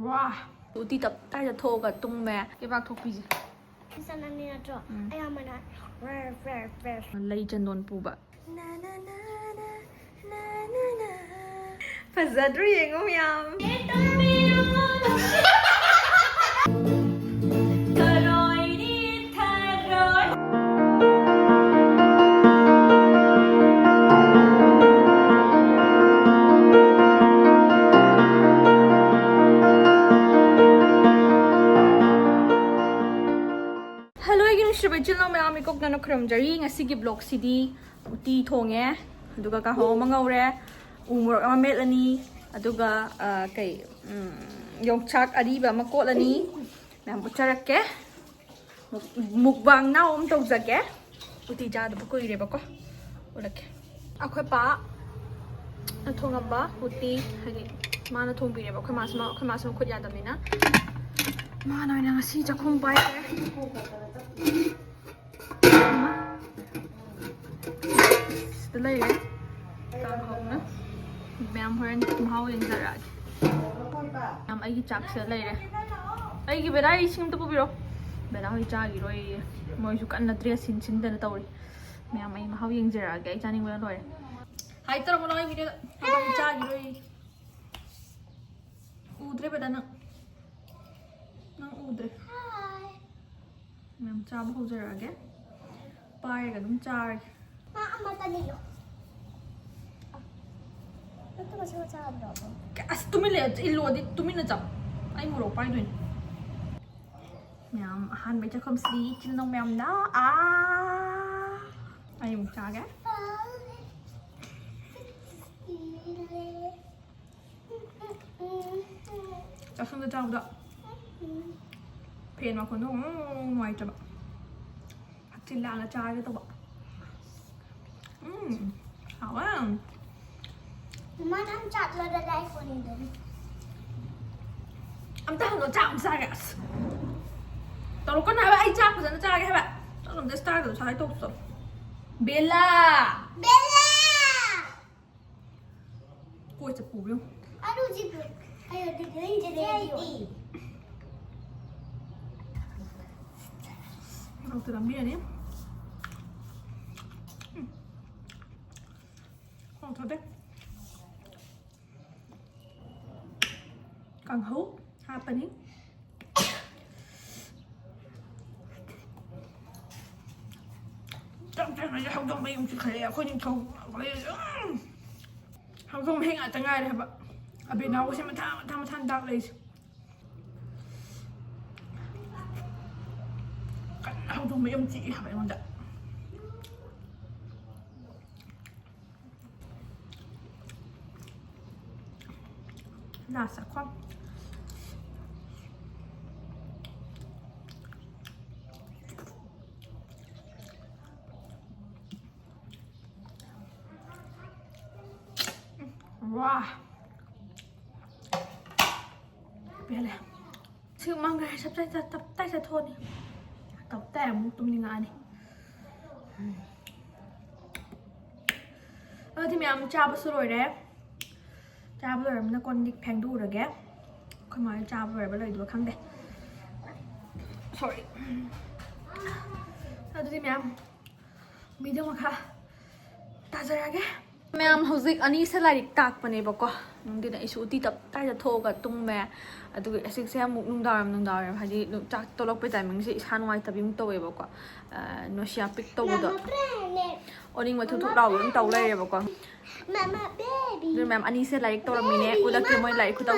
Wow, Utti TouthokA Ngasidi. Lay Chandon Puba. Fazadri Yam. Channel mayami kok na kramjari ngasigi vlog sidi utti thonge aduga ka ho mangaure umur ama melani aduga kai Shak ariba makolani nam bucharakke mukbang na tawjage utti jada ko ire bako ulake akhoi pa thongamba utti hagi mana thongbire ba khoi masma khod yadamina mana na ngasi jakhum bai the layer ma'am horan how in the I chak sa layer I give it I sing to pubiro but I jagi roy more you can address in the story ma'am I'm how in the rag I turning well lawyer I thought when I video jagi roy udre badana udre ma'am chab ho jara again Pai ka dum char. Mataliyo. Ito ba siya sa abro? As tumili ilodi tumina chap. Ay muro pai doin. Ma'am han ba cha khamsi chin nong ma'am na. Ay mung cha ga. Cha sung da chao da. Pen ma kon no ngoài cha ba. Trên là chai cho tao bảo hảo á má ăn chặt là đây đây phần đến anh ta nó chạm ra kìa tao nó con nào ai chạm của nó chai các bạn tao làm cái style của chai tốt rồi Bella cô chụp củ không anh đâu chụp ai ở đây đi đâu từ làm bia nhé thôi đấy càng hấu happening trong cái này không trong đây không chịu khỏe không nhưng không không hẹn ở tầng ai đây bạn Abenao sẽ mà than đau đây không trong mấy ông chị phải không ạ là sạc khoăm wow biết là sự mang ra sắp tập tay ra thôn tập tay một tung như này thì mình cha bớt rồi đấy cha bớt rồi nó còn đi phèn đu rồi ghé không nói cha bớt rồi bây giờ khăng đây sorry thì mình đâu mà khá ta ra ghé ma'am hojik ani se larik tak pane bako nungdi na isu utti TouthokA tungme adu asik se muk nungdaram haji chak tolok pe timing se sanwai tabim to e bako no sia pick to do oning ma thuk raw yung taw lai bako mama baby du ma'am ani se larik to ramine ulak ke moi larik khutaw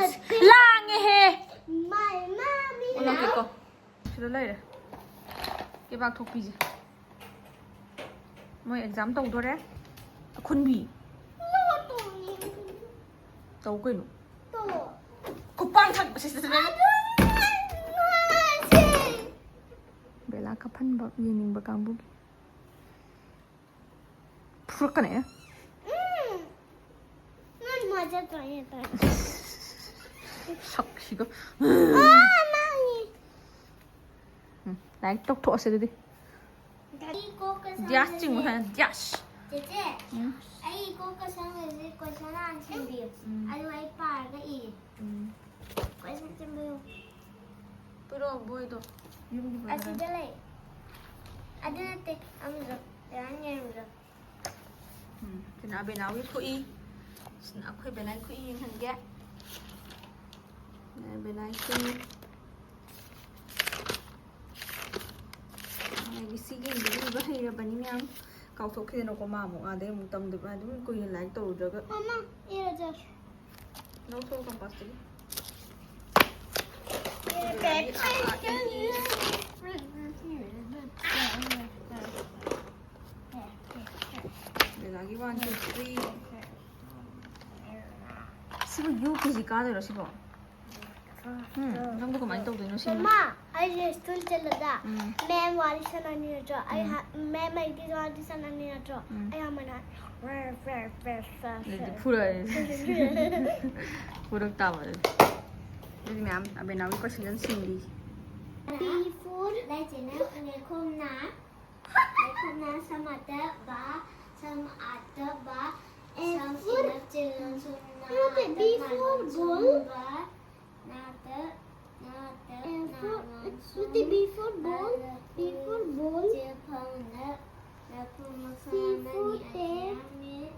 lang he my mommy ulak ke ko sila lai re ke bak thok pi ji moi exam taw do re khun bi tao cái nó có băng thật bớt xíu Bella kapan bak yening bakang bugi puruk kan ya nan manja tanya Shak sih kok mami naik tok tok sih tadi Daddy ko kasama Dias cing mana Dias Tete ai ko kasama ko sana ang sindi ay wai pa ga i ko sa timbo Pero boy do. Yung di ba? Asida lay. Ada nate. Amro. Yan amro. Sinabi na ko i. Ako'y Benay ko i yung hangga. Benay ko i. Sige, hindi ba hirapan niya? Kautok din ako mamo. Ada yung mutam diba? Di ko yung like to. Mama, iya dah. No so kang pasti. Lagi 1, 2, 3. Sibo you busy ka rin sibo. Nang ko kumain to din sibo. Mama, I still chalada. मैं वाली सनानी है जो मैं की वाली सनानी है जो मना Purok tama rin. Jadi ma'am, Abenao ko silang sindi. Before legend lekona sama ada ba sama ada ba sama inap jalan sunna before goal nada before ball Jepangna aku maksana ni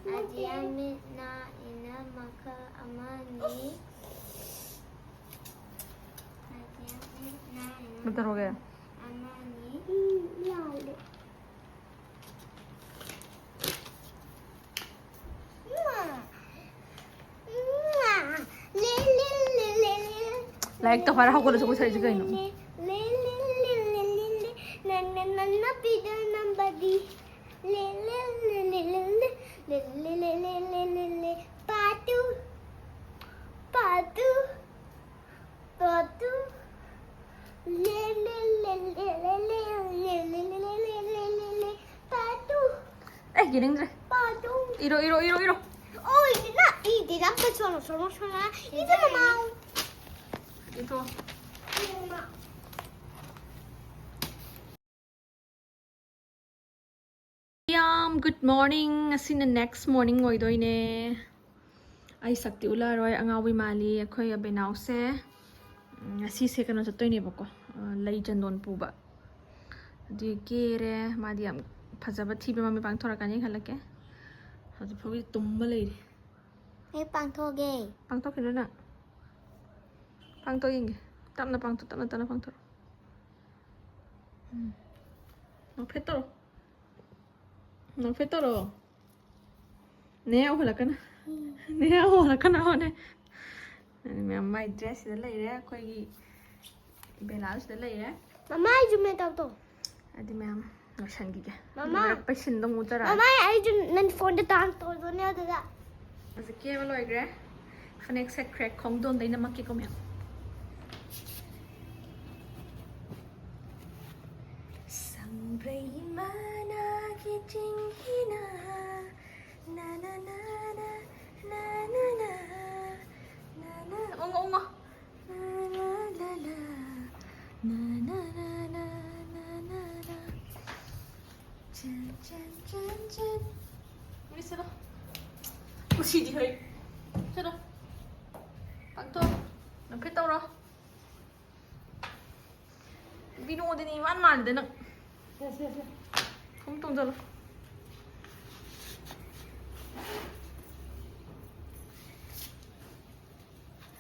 Adiamit na ina maka amani. Adiamit na ina. Bentar oke. Amani. Lalu. Like to para ako na sa kusay juga ino. Patu. Patu. Giling dre. Patu. Iro. Oh, ini nak sono. Itu mau. Ito. Good morning. Ngasi na next morning oidoine. Ay sakti ularoy angawi mali akoy Abenao se. Ngasi se kana chatoy bako. Lai chandon puba. Di kere madiam phajaba thibe mami pang thora kani khalake. Haji phobi tumba lei. Hey, pang thoge. Pang to kilo na. Pang to inge. Tapna pang to tapna pang to. No petoro. No petoro. Ne hola kana. Ne hola kana hone. मैं my dress इधर ले रहा है कोई blouse इधर ले रहा है Mama, I me tau to. अभी मैम नौशन की क्या Mama. पैसे दो मुझे रहा Mama, I nan phone the tan to do ne da. बस क्या वाला है ग्रे फनेक से क्रैक खोंग दोन देना मक्की को ma'am Leima ki tingkina na na na na na na na na na ungo na la la la na na na na na na na chan 우리 쓰러 우시디 허이 쓰러 빵토 너 패떠라 비누 어디니 만만 되는 không tung ra luôn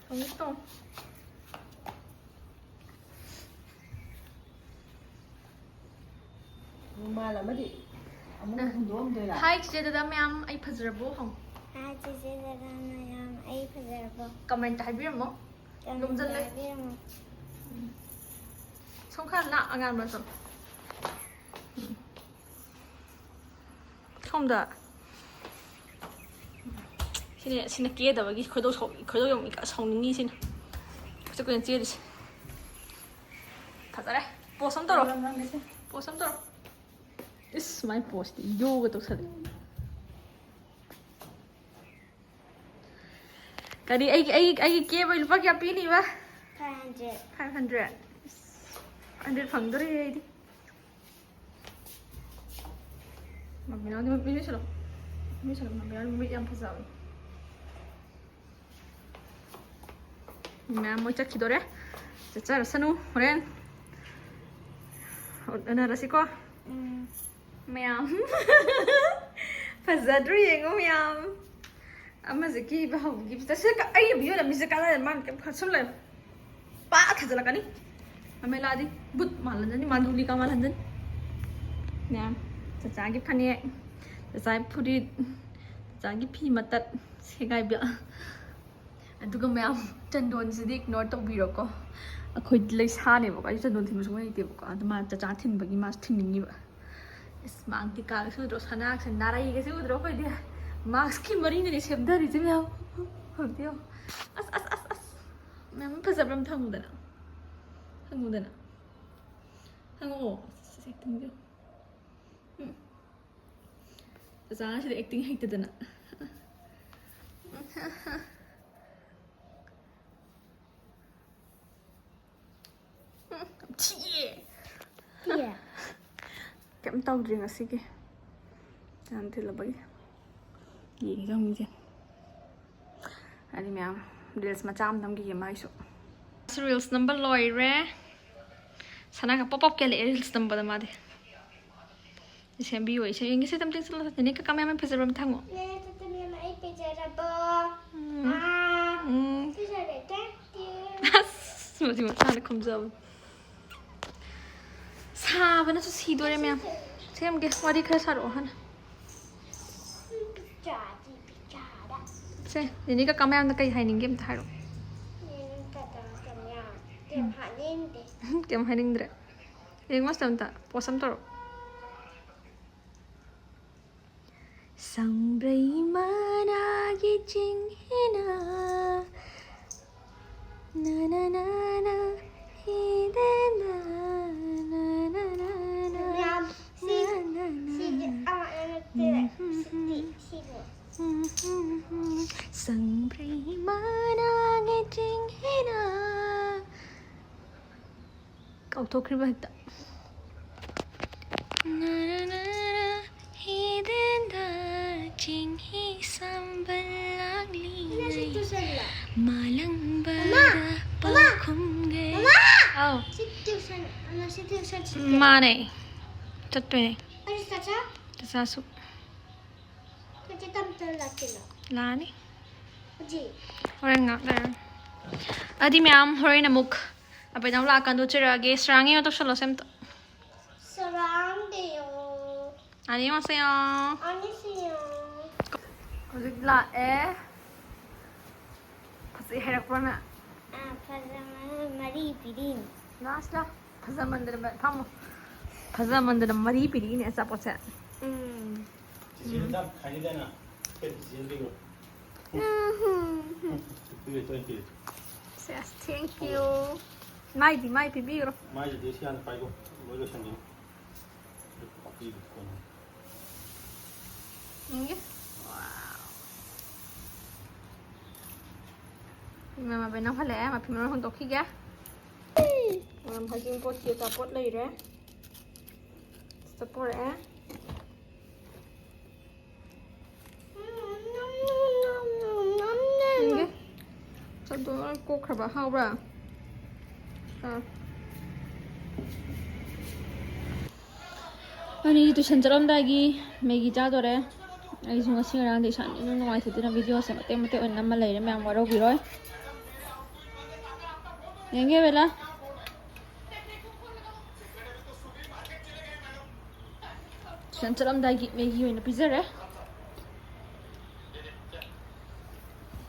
không tung mà là mấy chị ông không đúng tôi là hai chị đã mẹ ai phải giờ bố không Hai chị sẽ ra nam ai phải ra bo. comment hay biết không đúng dân lên không khác lạ anh ăn bao giờ không được xin kia đâu cái khởi đầu dùng cái sòng nghĩ xin cho cái chia đi thật ra đấy bố sống tao rồi bố sống tao rồi is my post yoga to sale cái đi ai kia bây giờ cái pin đi ba 500 100 phẳng đó đi Abenao di mabili sila. Mabili sila. Mabili ang pasawi. Ma'am, moi chakidore. Chachar sanu, horen. Ana rasiko. Ma'am. Fazadru yengo ma'am. Ama zaki bahu gibi. Tasik ay biyo la misakala man khasum la. Pa khajala kani. Ame ladi but malan ni manduli ka malan jan. Ma'am. Chachagi phane. Chachai puri. Chachagi phi matat segai bia. Aduga ma'am chandon sidi ignore tawbiroko. Akhoi lei sane ba ai chandon thim sungai te ba aduma chacha thin bagi mas thinni ba. Is mang ti ka su dro sanak sen narai ge su dro khoi dia. Mask ki mari ne sebdari je ma'am. Hodio. As. Ma'am phazabram thangudana. Hango. Acting jo. Chacha sidi acting haitadana. Yeah. Kém tàu riêng ở xí kia. Chẳng thì là bấy. Gì không như thế. Anh mẹ Reels mà chăm thăm cái gì mà số. Reels number loi re. Sana ka pop up cái lệ Reels number mà đi. Xem bi vậy chứ những cái system tiếng sửa thì cái camera mình phải sử dụng thằng ngộ. Nè, tụi mình lại bây giờ là bò. Bây giờ để test chưa? Mà gì mà sao nó không giờ. Sa bana su si dore ma'am. Xem cái wadi khá sa ro han. Chả gì bị chả đó. Se, ini ka camera na kai hai ning game thai ro. Nên cả cả nhà tìm hạ lên để. Kem hai ning dre. Eng mas tam ta, posam to ro. Sang brai mana gi ching hina. Na na na na. Hi de na. Sang brai mana nghe trinh hina. Cậu thôi khi vậy ta. Na na na na hi den da ching hi sambalang li. Malang ba pa khum ge. Oh. Ma này. Chất tuệ này. Tất ra sụp. Lá đi. Horen ngak dar. Adi ma'am horen amuk. Abenao la kan do chira ge srangi to shalo sem to. 안녕하세요. Hojik la e. Phasi herak pana. Mari pirin. Nasla. Phaza mandir ba thamu. Phaza mandir mari piri ne asa pocha. 진짜 가지잖아. 진짜로. 그게 또 이제 Yes, thank you. Mai pibiro. 많이 대시 하나 빨고 뭐를 생긴. 이렇게 바뀌고 있거든. Wow. Mà bên nông phải lẽ mà phim nó không tốt khi ghé. Làm phải dùng pot chia tập pot lấy ra. Tập pot ra. Nghe. Sao tôi cô khả bà hao ra. 아니 tuition charamdagi megi chadore ai sunga singarang de san ino noi thudina video se mate mate on namma leire me amaro biroi nenge bela tuition charamdagi megi oina pizare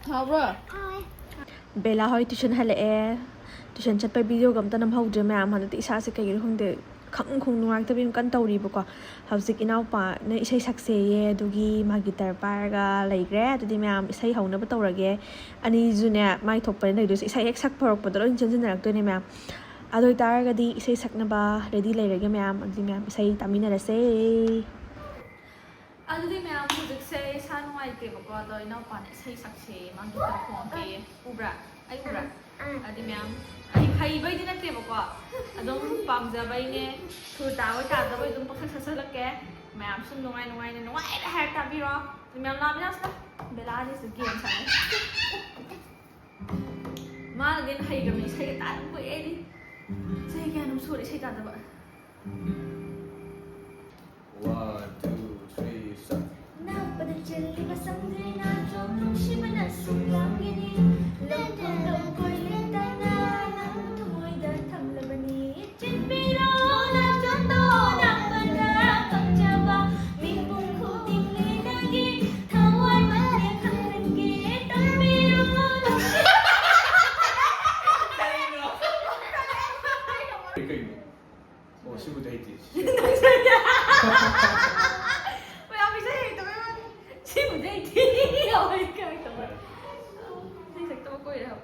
hawra bela hoi tuition hale e tuition chat pa video gam tanam hawdre me am hanati isa se kai hongde khang khung nuang tabim kan tawri bako hauzik inau pa na isai sakse ye dugi ma guitar parga laigre adudi myam isai hauna ba tawrage ani june mai thokpa nei dus isai ek sak porok pa dron chen chen rak to ne myam adoi targa di isai sakna ba ready lairage myam adudi myam isai tamina la se adudi myam hauzik se sanwai te bako adoi inau pa na isai sakse ma guitar khong ke ubra ai ubra adi myam ai khai bai din ate bako adom pamja bai ne thu ta wai ta da bai dum pakha sasalak ke myam sum nungai ne nungai la hair ta bi ro myam la bina sa bela ni se game sa ꯃꯥꯅ ꯍꯦꯟꯅ ꯍꯩꯈ꯭ꯔꯕꯅꯤ ꯏꯁꯩꯒ ꯇꯥꯗ ꯀꯨꯏꯔꯦꯗꯤ ꯆꯍꯤ ꯀꯌꯥꯅꯣꯝ ꯁꯨꯔꯦ ꯏꯁꯩ ꯇꯥꯗꯕ 1, 2, 3, start. 나보다 찔리고 성들이 나좀 농심은 숨감기니 렁텅렁 걸린다 나는 도이다 탐라바니 찐비로 나좀 더 나만나 깜짝아 민봉코 딩리나기 타월만에 가는 게 땀비로 시부 데이트. 왜 앞에 이상해 또 지금 내 뒤가 왜 이렇게 하고 있단 말이야 생색 또 먹고 이래요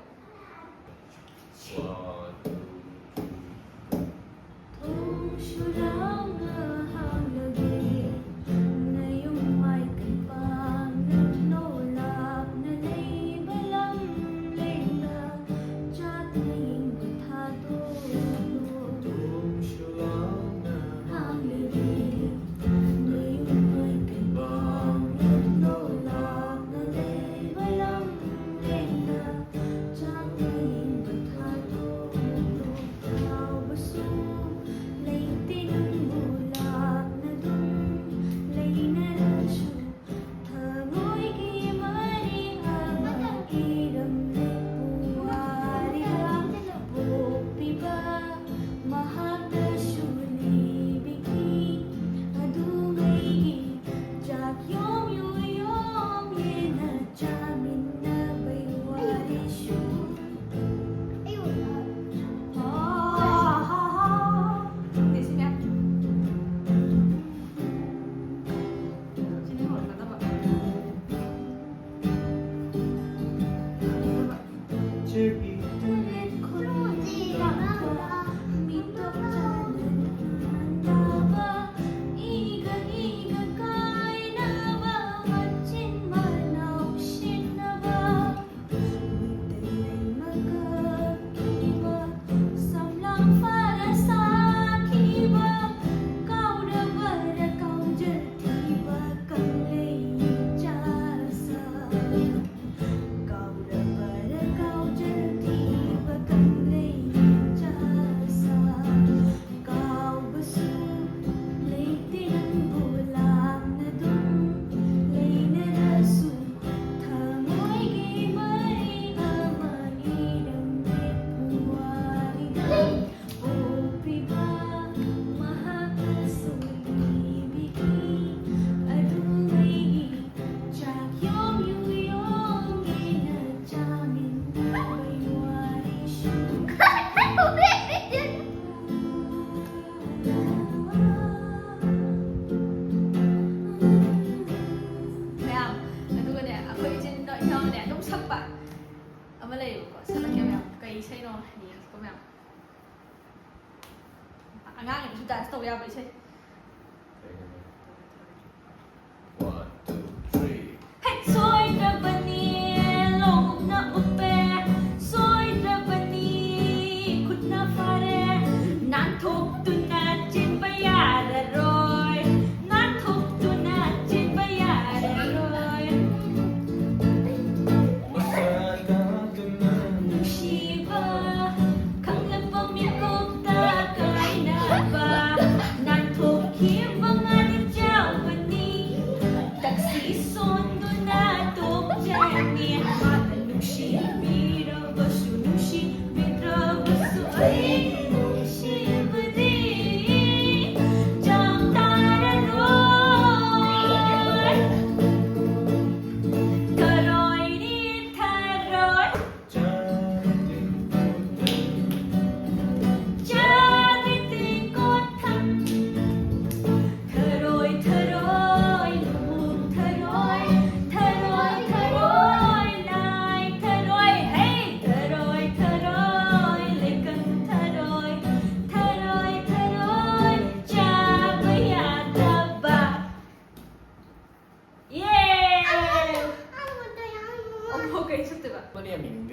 1, 2. 안강이 dance တော့ရပါလိမ့် 1, 2, 3. Hey, soy drabani, longok na upe, soy drabani, kut na pare, nan thok tu na chin bayar roy, nan thok tu na chin bayar roy. Shiva, kang lapang mi kok ta kai na ba, nan thok kim bang ani jawani, taxi son do na tok jani, mata nushi mira basu nushi mira basu ai Shiva di, jam tara roy, taroy ni taroy. Charity got tham, tharoy tharoy, lum tharoy, tharoy tharoy, nai tharoy, hey tharoy tharoy, lekang tharoy, tharoy tharoy, chabaya taba. Yeah! 오케이 쳤대봐 머리에 민데.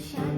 Shak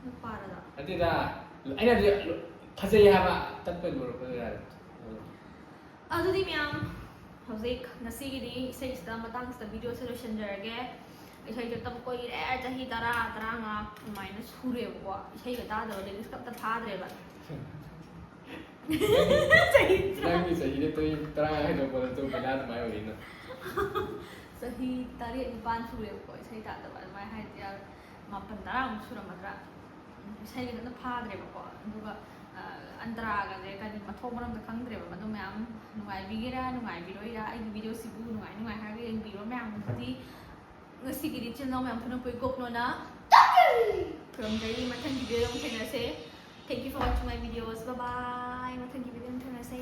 ꯅꯨꯄꯥꯔꯗ ꯑꯗꯨꯗ ꯑꯩꯅꯗꯤ ꯐꯖꯩ ꯍꯥꯏꯕ ꯇꯠꯄ ꯂꯣꯏꯔꯛꯄ ꯌꯥꯔꯦ ꯑꯗꯨꯗꯤ ꯃꯌꯥꯝ ꯍꯧꯖꯤꯛ ꯉꯁꯤꯒꯤꯗꯤ ꯏꯁꯩꯁꯤꯗ ꯃꯇꯥꯡꯁꯤꯗ ꯚꯤꯗꯤꯑꯣꯁꯦ ꯂꯣꯏꯁꯤꯟꯖꯔꯒꯦ ꯏꯁꯩꯁꯦ ꯇꯝ ꯀꯨꯏꯔꯦ ꯆꯍꯤ 10-15 ꯑꯗꯨꯃꯥꯏꯅ ꯁꯨꯔꯦꯕꯀꯣ ꯏꯁꯩꯒ ꯇꯥꯗꯕ ꯂꯤꯔꯤꯛꯁꯀ ꯑꯝꯇ ꯐꯥꯗ꯭ꯔꯦꯕ ꯅꯪꯒꯤ ꯆꯍꯤꯗ 10 ꯍꯥꯏꯗꯣꯛꯄꯗ ꯕꯦꯅꯥ ꯑꯗꯨꯃꯥꯏꯅ ꯑꯣꯏꯔꯤꯅ ꯆꯍꯤ 7-9 ꯁꯨꯔꯦꯕꯀꯣ ꯏꯁꯩ ꯇꯥꯗꯕ ꯑꯗꯨꯃꯥꯏꯅ ꯍꯥꯏꯔꯗꯤ 9-10 ꯁꯨꯔꯝꯃꯗ꯭ꯔꯥ ꯏꯁꯩꯒ ꯑꯝꯇ ꯐꯥꯗ꯭ꯔꯦꯕꯀꯣ ꯑꯗꯨꯒ ꯑꯟꯇ꯭ꯔꯥꯒꯁꯦ ꯀꯔꯤ ꯃꯊꯣꯡ ꯃꯔꯝꯗ ꯈꯪꯗ꯭ꯔꯦꯕ ꯃꯗꯨ ꯃꯌꯥꯝ ꯅꯨꯡꯉꯥꯏꯕꯤꯒꯦꯔꯥ ꯅꯨꯡꯉꯥꯏꯕꯤꯔꯣꯏꯔꯥ ꯑꯩꯒꯤ ꯚꯤꯗꯤꯑꯣꯁꯤꯕꯨ ꯅꯨꯡꯉꯥꯏ ꯍꯥꯏꯔꯒ ꯌꯦꯡꯕꯤꯔꯣ ꯃꯌꯥꯝꯗꯨꯗꯤ ꯉꯁꯤꯒꯤꯗꯤ ꯏꯆꯤꯜ-ꯏꯅꯥꯎ ꯃꯌꯥꯝ ꯄꯨꯟꯅ ꯀꯣꯏꯒꯣꯛꯅꯣꯅ ꯈꯨꯔꯨꯝꯖꯔꯤ ꯃꯊꯪꯒꯤ ꯚꯤꯗꯤꯑꯣꯗ ꯑꯃꯨꯛ ꯊꯦꯡꯅꯁꯦ Thank you for watching my videos. Bye bye. ꯃꯊꯪꯒꯤ ꯚꯤꯗꯤꯑꯣꯗ ꯊꯦꯡꯅꯁꯦ